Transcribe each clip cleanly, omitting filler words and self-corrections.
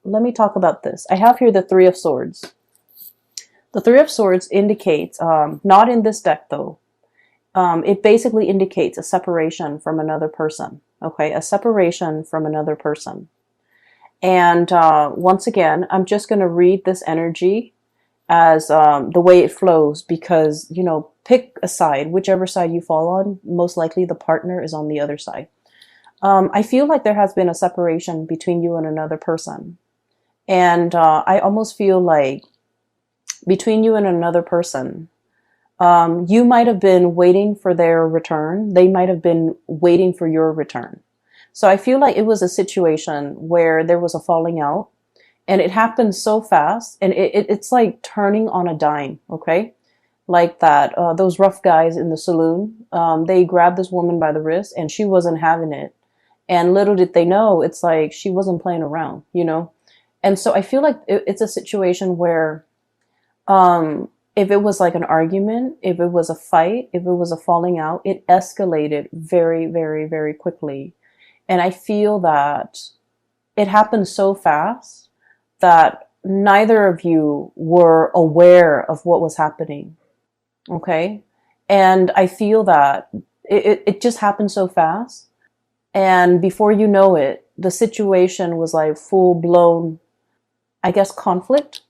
let me talk about this. I have here the Three of Swords. The Three of Swords indicates, not in this deck though, it basically indicates a separation from another person. Okay, a separation from another person. And once again, I'm just going to read this energy as the way it flows because, you know, pick a side, whichever side you fall on, most likely the partner is on the other side. I feel like there has been a separation between you and another person. And I almost feel like between you and another person, you might have been waiting for their return. They might have been waiting for your return. So I feel like it was a situation where there was a falling out and it happened so fast and it's like turning on a dime. Okay. Like that, those rough guys in the saloon, they grabbed this woman by the wrist and she wasn't having it. And little did they know, it's like she wasn't playing around, you know? And so I feel like it's a situation where, if it was like an argument, if it was a fight, if it was a falling out, it escalated very, very, very quickly. And I feel that it happened so fast that neither of you were aware of what was happening. Okay. And I feel that it just happened so fast. And before you know it, the situation was like full blown, I guess, conflict.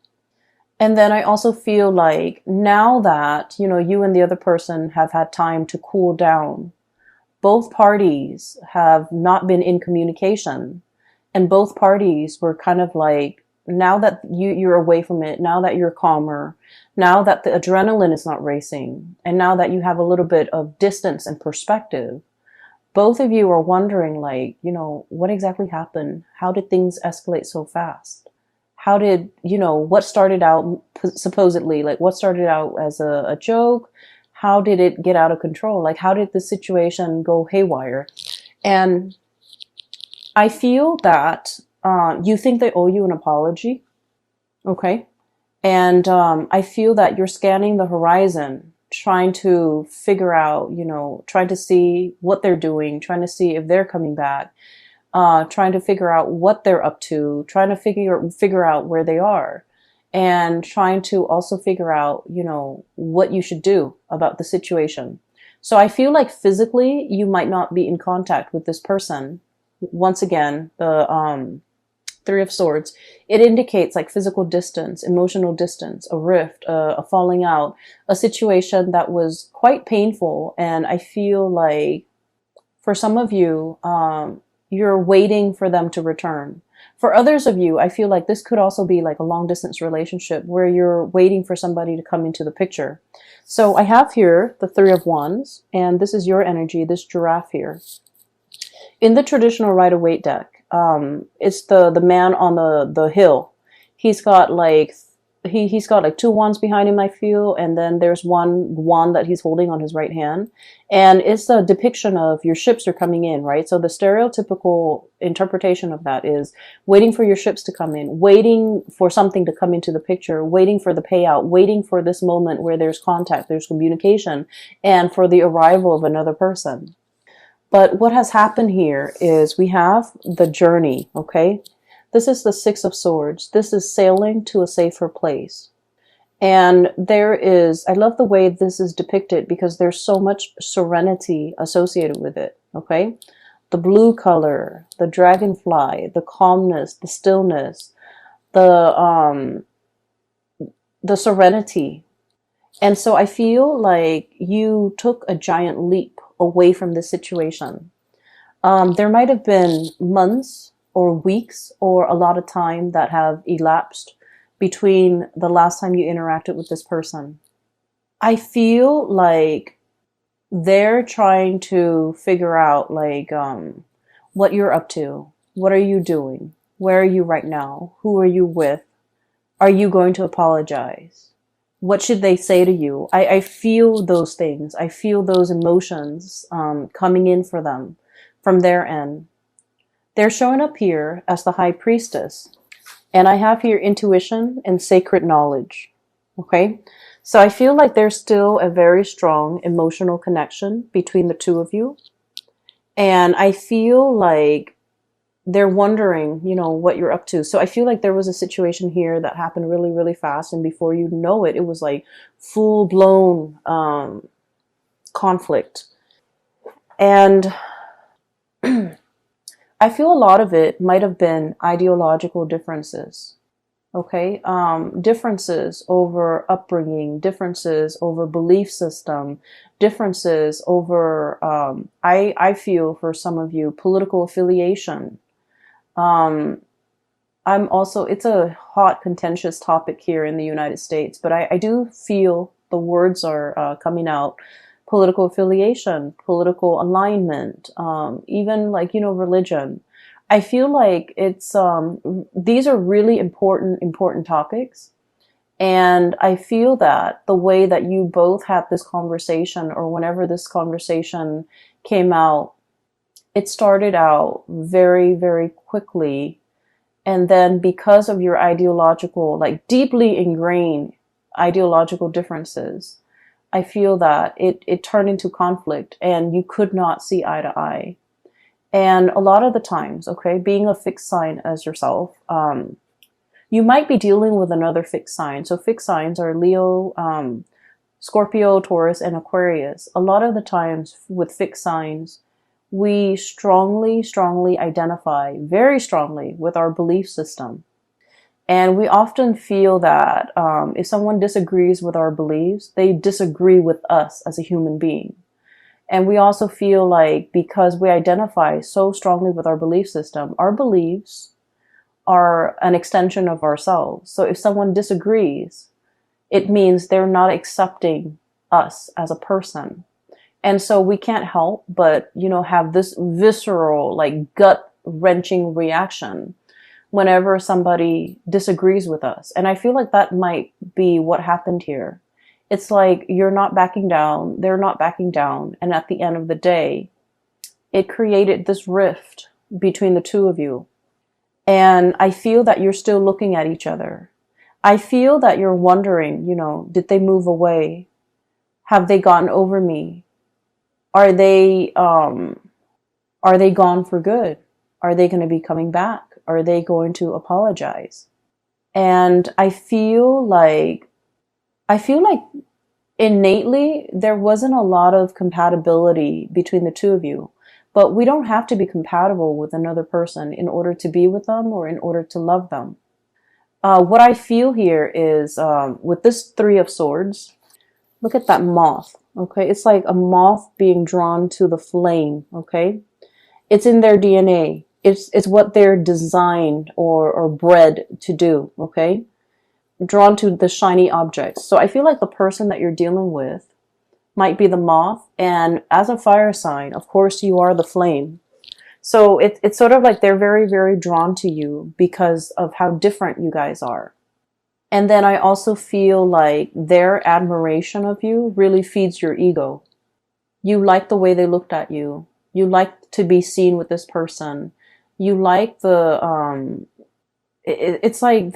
And then I also feel like now that, you know, you and the other person have had time to cool down, both parties have not been in communication and both parties were kind of like, now that you're away from it, now that you're calmer, now that the adrenaline is not racing, and now that you have a little bit of distance and perspective, both of you are wondering like, you know, what exactly happened? How did things escalate so fast? How did, you know, what started out supposedly, like what started out as a joke? How did it get out of control? Like, how did the situation go haywire? And I feel that you think they owe you an apology. Okay. And I feel that you're scanning the horizon, trying to figure out, you know, trying to see what they're doing, trying to see if they're coming back, trying to figure out what they're up to, trying to figure out where they are. And trying to also figure out, you know, what you should do about the situation. So I feel like physically you might not be in contact with this person. Once again, the Three of Swords, it indicates like physical distance, emotional distance, a rift, a falling out, a situation that was quite painful. And I feel like for some of you, you're waiting for them to return. For others of you, I feel like this could also be like a long distance relationship where you're waiting for somebody to come into the picture. So I have here the Three of Wands, and this is your energy, this giraffe here. In the traditional Rider-Waite deck, it's the man on the hill. He's got like he's got like two wands behind him, I feel, and then there's one wand that he's holding on his right hand. And it's a depiction of your ships are coming in, right? So the stereotypical interpretation of that is waiting for your ships to come in, waiting for something to come into the picture, waiting for the payout, waiting for this moment where there's contact, there's communication, and for the arrival of another person. But what has happened here is we have the journey, okay? This is the Six of Swords. This is sailing to a safer place. And there is, I love the way this is depicted because there's so much serenity associated with it, okay? The blue color, the dragonfly, the calmness, the stillness, the serenity. And so I feel like you took a giant leap away from this situation. There might have been months or weeks or a lot of time that have elapsed between the last time you interacted with this person. I feel like they're trying to figure out like what you're up to. What are you doing? Where are you right now? Who are you with? Are you going to apologize? What should they say to you? I feel those things. I feel those emotions coming in for them from their end. They're showing up here as the High Priestess. And I have here intuition and sacred knowledge. Okay? So I feel like there's still a very strong emotional connection between the two of you. And I feel like they're wondering, what you're up to. So I feel like there was a situation here that happened really, really fast, and before you know it, it was like full blown conflict. And I feel a lot of it might have been ideological differences. Okay, differences over upbringing, differences over belief system, differences over, I feel for some of you, political affiliation. Um, I'm also, it's a hot, contentious topic here in the United States, but I do feel the words are coming out. Political affiliation, political alignment, even like, religion. I feel like it's, these are really important topics. And I feel that the way that you both had this conversation, or whenever this conversation came out, it started out very, very quickly. And then because of your ideological, like deeply ingrained ideological differences, I feel that it turned into conflict and you could not see eye to eye. And a lot of the times, okay, being a fixed sign as yourself, you might be dealing with another fixed sign. So fixed signs are Leo, Scorpio, Taurus, and Aquarius. A lot of the times with fixed signs, we strongly identify very strongly with our belief system. And we often feel that if someone disagrees with our beliefs, they disagree with us as a human being. And we also feel like because we identify so strongly with our belief system, our beliefs are an extension of ourselves. So if someone disagrees, it means they're not accepting us as a person. And so we can't help but, have this visceral, like gut-wrenching reaction whenever somebody disagrees with us. And I feel like that might be what happened here. It's like you're not backing down, they're not backing down. And at the end of the day, it created this rift between the two of you. And I feel that you're still looking at each other. I feel that you're wondering, did they move away? Have they gotten over me? Are they gone for good? Are they going to be coming back? Are they going to apologize? And I feel like innately there wasn't a lot of compatibility between the two of you. But we don't have to be compatible with another person in order to be with them or in order to love them. What I feel here is with this Three of Swords, look at that moth, okay? It's like a moth being drawn to the flame, okay? It's in their DNA. It's what they're designed or bred to do, okay? Drawn to the shiny objects. So I feel like the person that you're dealing with might be the moth, and as a fire sign, of course, you are the flame. So it's sort of like they're very, very drawn to you because of how different you guys are. And then I also feel like their admiration of you really feeds your ego. You like the way they looked at you. You like to be seen with this person. You like it's like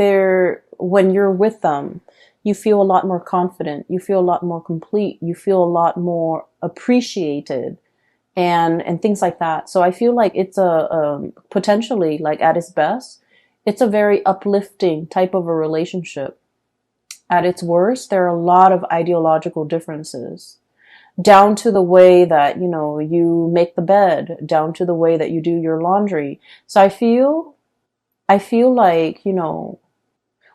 when you're with them, you feel a lot more confident. You feel a lot more complete. You feel a lot more appreciated and things like that. So I feel like it's potentially, like at its best, it's a very uplifting type of a relationship. At its worst, there are a lot of ideological differences, down to the way that, you make the bed, down to the way that you do your laundry. So I feel like,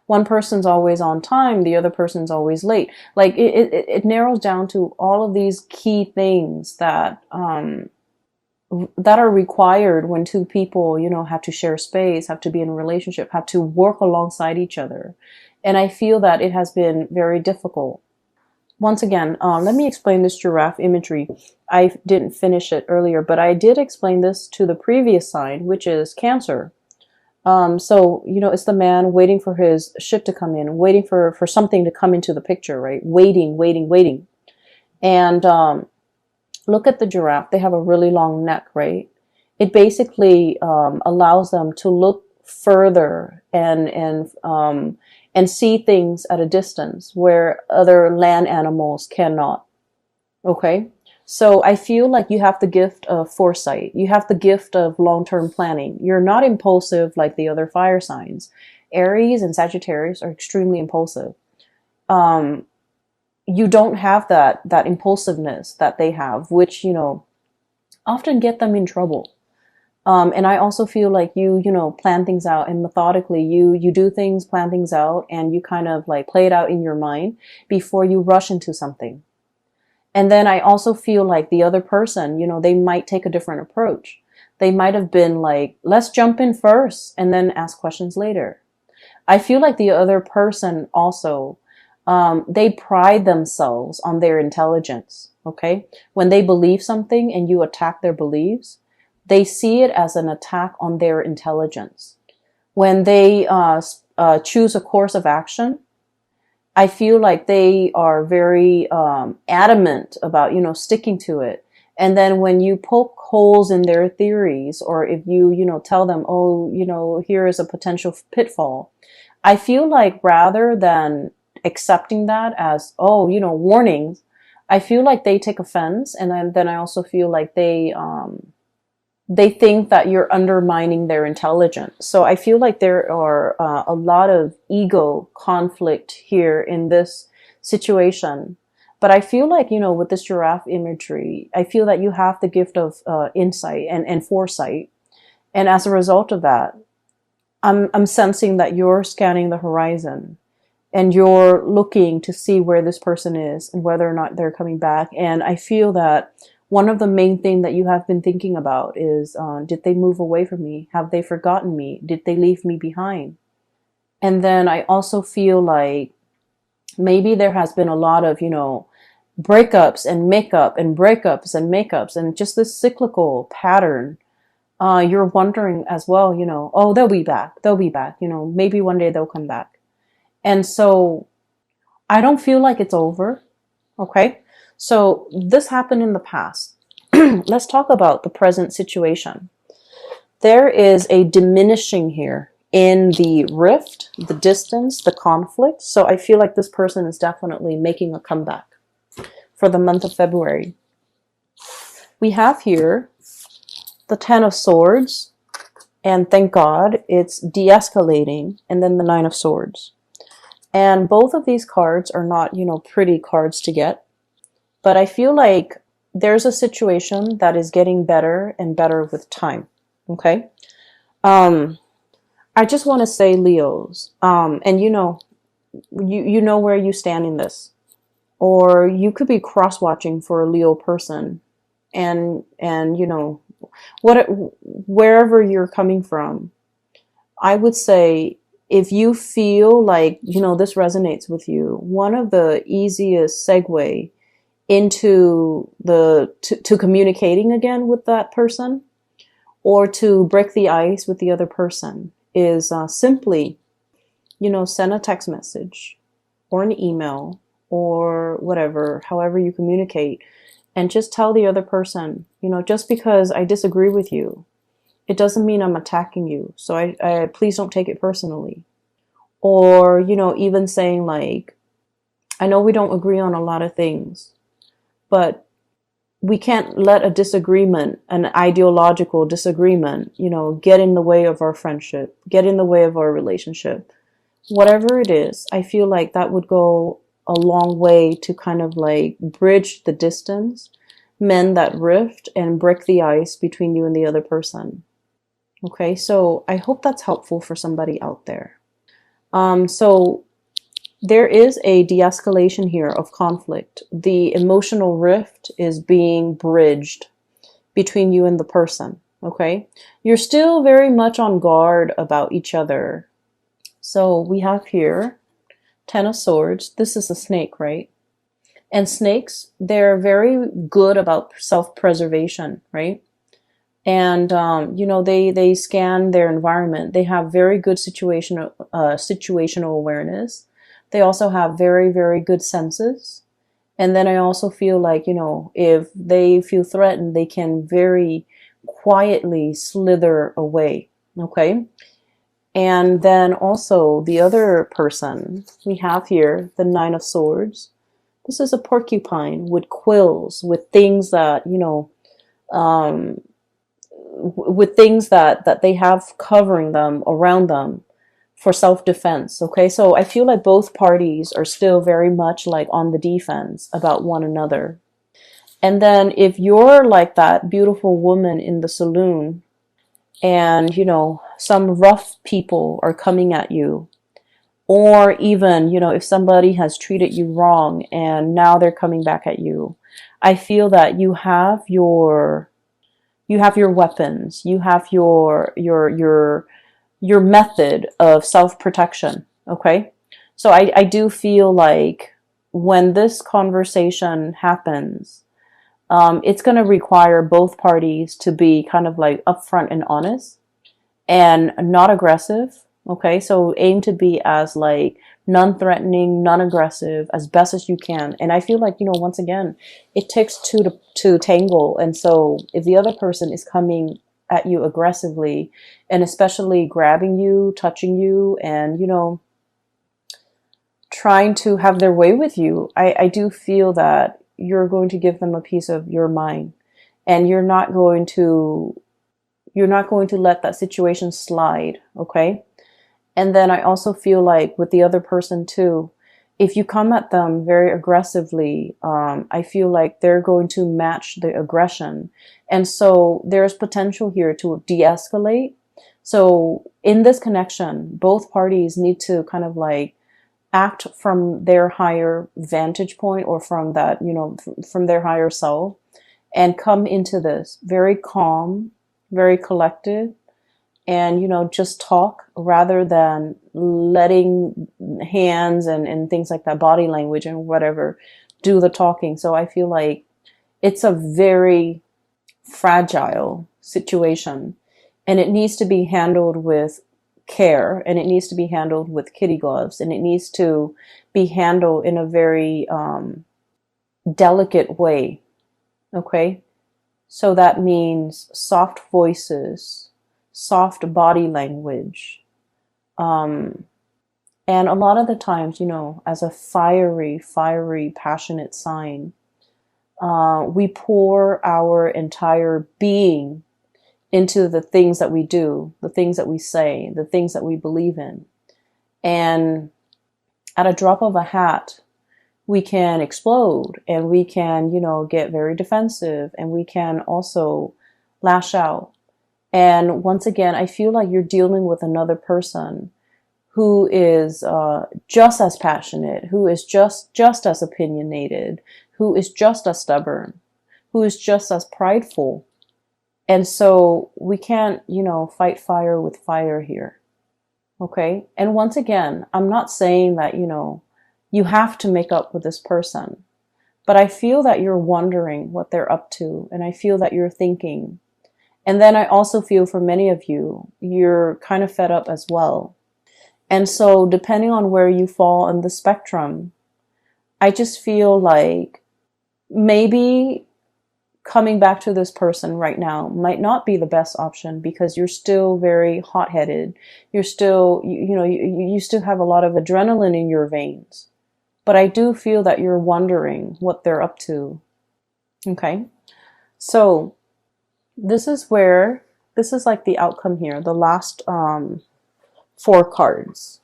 one person's always on time, the other person's always late. Like it narrows down to all of these key things that are required when two people, have to share space, have to be in a relationship, have to work alongside each other. And I feel that it has been very difficult. Once again, let me explain this giraffe imagery. I didn't finish it earlier, but I did explain this to the previous sign, which is Cancer. So, it's the man waiting for his ship to come in, waiting for something to come into the picture, right? Waiting. And, look at the giraffe. They have a really long neck, right? It basically, allows them to look further and see things at a distance where other land animals cannot. Okay. So I feel like you have the gift of foresight. You have the gift of long-term planning. You're not impulsive like the other fire signs. Aries and Sagittarius are extremely impulsive. Um, you don't have that impulsiveness that they have, which, often get them in trouble. And I also feel like you plan things out, and methodically you do things, plan things out, and you kind of like play it out in your mind before you rush into something. And then I also feel like the other person, they might take a different approach. They might have been like, let's jump in first and then ask questions later. I feel like the other person also, they pride themselves on their intelligence. Okay. When they believe something and you attack their beliefs, they see it as an attack on their intelligence. When they choose a course of action, I feel like they are very adamant about, sticking to it. And then when you poke holes in their theories, or if you tell them, oh, here is a potential pitfall, I feel like rather than accepting that as, oh, warnings, I feel like they take offense. And then I also feel like they think that you're undermining their intelligence. So I feel like there are a lot of ego conflict here in this situation. But I feel like, with this giraffe imagery, I feel that you have the gift of insight and foresight. And as a result of that, I'm sensing that you're scanning the horizon and you're looking to see where this person is and whether or not they're coming back. And I feel that one of the main things that you have been thinking about is, did they move away from me? Have they forgotten me? Did they leave me behind? And then I also feel like maybe there has been a lot of, breakups and makeup and breakups and makeups and just this cyclical pattern. You're wondering as well, oh, they'll be back. They'll be back. Maybe one day they'll come back. And so I don't feel like it's over. Okay. So this happened in the past. Let's talk about the present situation. There is a diminishing here in the rift, the distance, the conflict. So I feel like this person is definitely making a comeback for the month of February. We have here the Ten of Swords, and thank God it's de-escalating, and then the Nine of Swords. And both of these cards are not, pretty cards to get. But I feel like there's a situation that is getting better and better with time. Okay. I just want to say, Leos, and you know where you stand in this, or you could be cross-watching for a Leo person, and wherever you're coming from, I would say, if you feel like, this resonates with you, one of the easiest segue into to communicating again with that person, or to break the ice with the other person, is simply, send a text message or an email or whatever, however you communicate, and just tell the other person, just because I disagree with you, it doesn't mean I'm attacking you. So I please don't take it personally. Or, even saying like, I know we don't agree on a lot of things, but we can't let a disagreement, an ideological disagreement, get in the way of our friendship, get in the way of our relationship. Whatever it is, I feel like that would go a long way to kind of like bridge the distance, mend that rift, and break the ice between you and the other person. Okay, so I hope that's helpful for somebody out there. So there is a de-escalation here of conflict. The emotional rift is being bridged between you and the person, okay? You're still very much on guard about each other. So we have here Ten of Swords. This is a snake, right? And snakes, they're very good about self-preservation, right? And, they scan their environment. They have very good situational awareness. They also have very, very good senses. And then I also feel like, if they feel threatened, they can very quietly slither away. Okay. And then also the other person we have here, the Nine of Swords. This is a porcupine with quills, with things that, you know, um, with things that they have covering them, around them, for self-defense. Okay, so I feel like both parties are still very much like on the defense about one another. And then if you're like that beautiful woman in the saloon, and you know some rough people are coming at you, or even, you know, if somebody has treated you wrong and now they're coming back at you, I feel that you have your weapons, you have your method of self-protection. Okay, so I do feel like when this conversation happens, it's going to require both parties to be kind of like upfront and honest and not aggressive. Okay, so aim to be as like non-threatening, non-aggressive as best as you can. And I feel like, you know, once again, it takes two to tangle. And so if the other person is coming at you aggressively, and especially grabbing you, touching you, and, you know, trying to have their way with you, I do feel that you're going to give them a piece of your mind, and you're not going to let that situation slide. Okay. And then I also feel like with the other person too, if you come at them very aggressively, I feel like they're going to match the aggression. And so there's potential here to de-escalate. So in this connection, both parties need to kind of like act from their higher vantage point, or from that, you know, from their higher self, and come into this very calm, very collected, and, you know, just talk rather than letting hands and things like that, body language and whatever, do the talking. So I feel like it's a very fragile situation, and it needs to be handled with care, and it needs to be handled with kitty gloves, and it needs to be handled in a very delicate way. Okay, so that means soft voices, soft body language, and a lot of the times, you know, as a fiery passionate sign, we pour our entire being into the things that we do, the things that we say, the things that we believe in. And at a drop of a hat, we can explode, and we can, you know, get very defensive, and we can also lash out. And once again, I feel like you're dealing with another person who is just as passionate, who is just as opinionated, who is just as stubborn, who is just as prideful. And so we can't, you know, fight fire with fire here. Okay. And once again, I'm not saying that, you know, you have to make up with this person, but I feel that you're wondering what they're up to. And I feel that you're thinking. And then I also feel for many of you, you're kind of fed up as well. And so depending on where you fall on the spectrum, I just feel like maybe coming back to this person right now might not be the best option, because you're still very hot-headed. You're still, you know, you still have a lot of adrenaline in your veins. But I do feel that you're wondering what they're up to. Okay. So this is like the outcome here, the last 4 cards.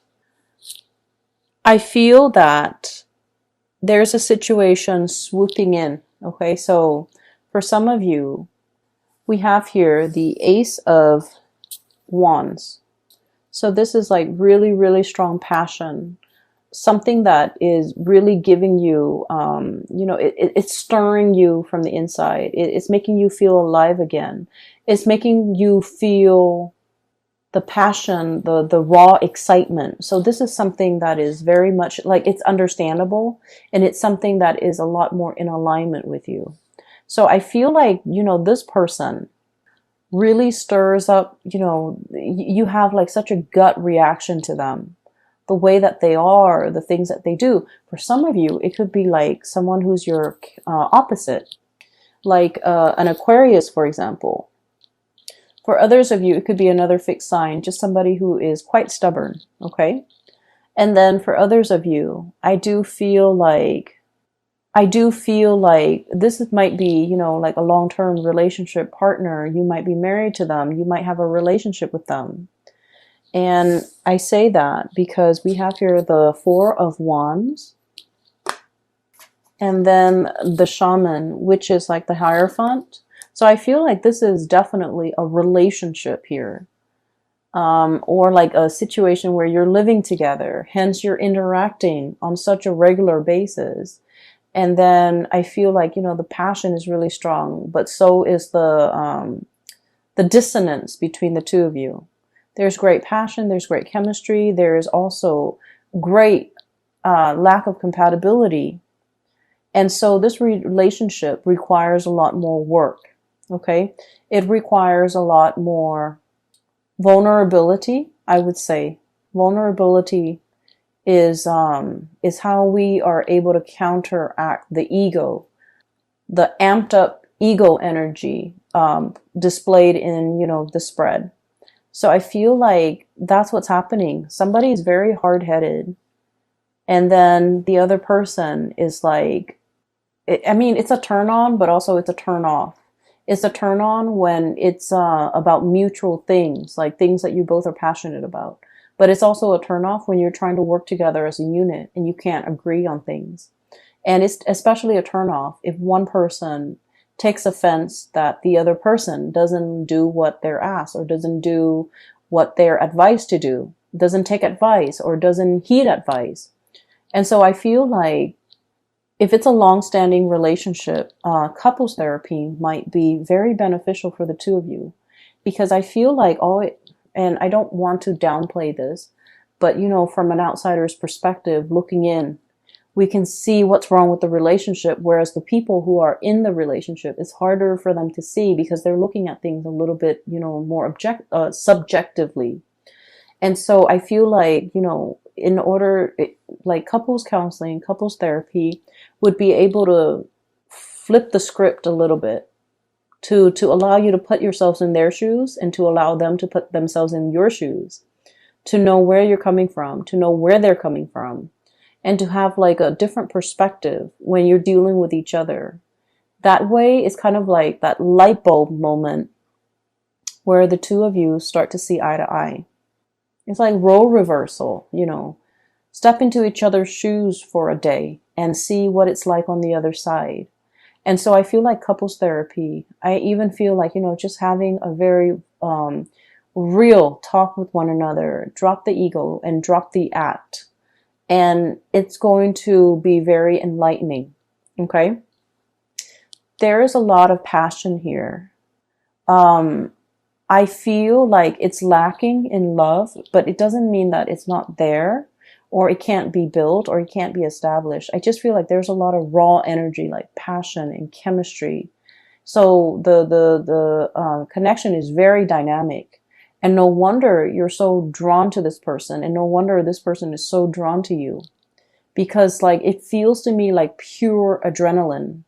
I feel that there's a situation swooping in. Okay, so for some of you, we have here the Ace of Wands. So this is like really, really strong passion. Something that is really giving you, you know, it's stirring you from the inside. It's making you feel alive again. It's making you feel the passion, the raw excitement. So this is something that is very much like, it's understandable, and it's something that is a lot more in alignment with you. So I feel like, you know, this person really stirs up, you know, you have like such a gut reaction to them. The way that they are, the things that they do. For some of you, it could be like someone who's your opposite, like an Aquarius, for example. For others of you, it could be another fixed sign, just somebody who is quite stubborn, okay? And then for others of you, I do feel like I do feel like this might be, you know, like a long-term relationship partner. You might be married to them. You might have a relationship with them. And I say that because we have here the Four of Wands and then the Shaman, which is like the Hierophant. So I feel like this is definitely a relationship here. Or like a situation where you're living together, hence you're interacting on such a regular basis. And then I feel like, you know, the passion is really strong, but so is the dissonance between the two of you. There's great passion, there's great chemistry, there is also great lack of compatibility. And so this relationship requires a lot more work, okay? It requires a lot more vulnerability, I would say. Vulnerability is how we are able to counteract the ego, the amped up ego energy displayed in, you know, the spread. So I feel like that's what's happening. Somebody is very hard-headed, and then the other person is like, I mean, it's a turn on, but also it's a turn off. It's a turn on when it's about mutual things, like things that you both are passionate about. But it's also a turn off when you're trying to work together as a unit and you can't agree on things. And it's especially a turn off if one person takes offense that the other person doesn't do what they're asked or doesn't do what they're advised to do, doesn't take advice or doesn't heed advice. And so I feel like if it's a long-standing relationship, couples therapy might be very beneficial for the two of you, because I feel like and I don't want to downplay this, but you know, from an outsider's perspective, looking in, we can see what's wrong with the relationship, whereas the people who are in the relationship, it's harder for them to see because they're looking at things a little bit, you know, more subjectively. And so I feel like, you know, in order, like couples counseling, couples therapy would be able to flip the script a little bit to allow you to put yourselves in their shoes and to allow them to put themselves in your shoes, to know where you're coming from, to know where they're coming from, and to have like a different perspective when you're dealing with each other. That way, it's kind of like that light bulb moment where the two of you start to see eye to eye. It's like role reversal, you know. Step into each other's shoes for a day and see what it's like on the other side. And so I feel like couples therapy, I even feel like, you know, just having a very real talk with one another, drop the ego and drop the act. And it's going to be very enlightening, okay? There is a lot of passion here. I feel like it's lacking in love, but it doesn't mean that it's not there or it can't be built or it can't be established. I just feel like there's a lot of raw energy, like passion and chemistry. So the connection is very dynamic, and no wonder you're so drawn to this person, and no wonder this person is so drawn to you, because like it feels to me like pure adrenaline.